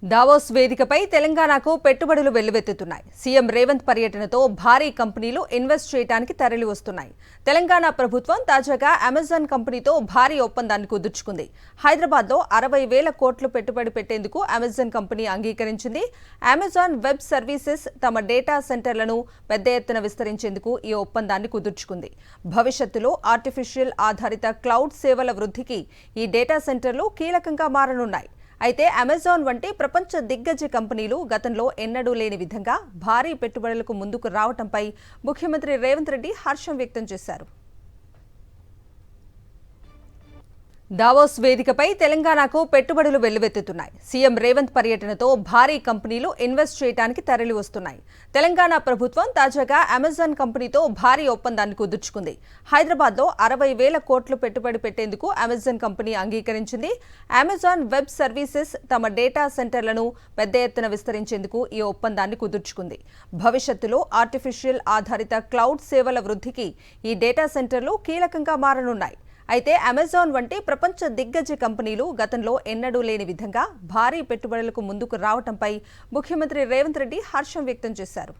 Davos వేదికపై తెలంగాణకు పెట్టుబడులు వెల్లువెత్తుతున్నాయి. సీఎం రేవంత్ పర్యటనతో భారీ కంపెనీలు ఇన్వెస్ట్ చేయడానికి తరలి వస్తున్నాయి. తెలంగాణ ప్రభుత్వం తాజాగా అమెజాన్ కంపెనీతో భారీ ఒప్పందాన్ని కుదుర్చుకుంది. హైదరాబాద్లో 60,000 కోట్లు పెట్టుబడి పెట్టేందుకు అమెజాన్ కంపెనీ అంగీకరించింది. అమెజాన్ వెబ్ సర్వీసెస్ తమ డేటా సెంటర్లను పెద్ద ఎత్తున విస్తరించేందుకు ఈ ఒప్పందాన్ని కుదుర్చుకుంది. భవిష్యత్తులో ఆర్టిఫిషియల్ ఆధారిత క్లౌడ్ సేవల వృద్ధికి ఈ డేటా సెంటర్లు కీలకంగా మారనున్నాయి. అయితే అమెజాన్ వంటి ప్రపంచ దిగ్గజ కంపెనీలు గతంలో ఎన్నడూ లేని విధంగా భారీ పెట్టుబడులకు ముందుకు రావడంపై ముఖ్యమంత్రి రేవంత్ రెడ్డి హర్షం వ్యక్తం చేశారు. దావోస్ వేదికపై తెలంగాణకు పెట్టుబడులు వెల్లువెత్తుతున్నాయి. సీఎం రేవంత్ పర్యటనతో భారీ కంపెనీలు ఇన్వెస్ట్ చేయడానికి తరలి వస్తున్నాయి. తెలంగాణ ప్రభుత్వం తాజాగా అమెజాన్ కంపెనీతో భారీ ఒప్పందాన్ని కుదుర్చుకుంది. హైదరాబాద్లో 60,000 కోట్లు పెట్టుబడి పెట్టేందుకు అమెజాన్ కంపెనీ అంగీకరించింది. అమెజాన్ వెబ్ సర్వీసెస్ తమ డేటా సెంటర్లను పెద్ద ఎత్తున విస్తరించేందుకు ఈ ఒప్పందాన్ని కుదుర్చుకుంది. భవిష్యత్తులో ఆర్టిఫిషియల్ ఆధారిత క్లౌడ్ సేవల వృద్ధికి ఈ డేటా సెంటర్లు కీలకంగా మారనున్నాయి. అయితే అమెజాన్ వంటి ప్రపంచ దిగ్గజ కంపెనీలు గతంలో ఎన్నడూ లేని విధంగా భారీ పెట్టుబడులకు ముందుకు రావడంపై ముఖ్యమంత్రి రేవంత్ రెడ్డి హర్షం వ్యక్తం చేశారు.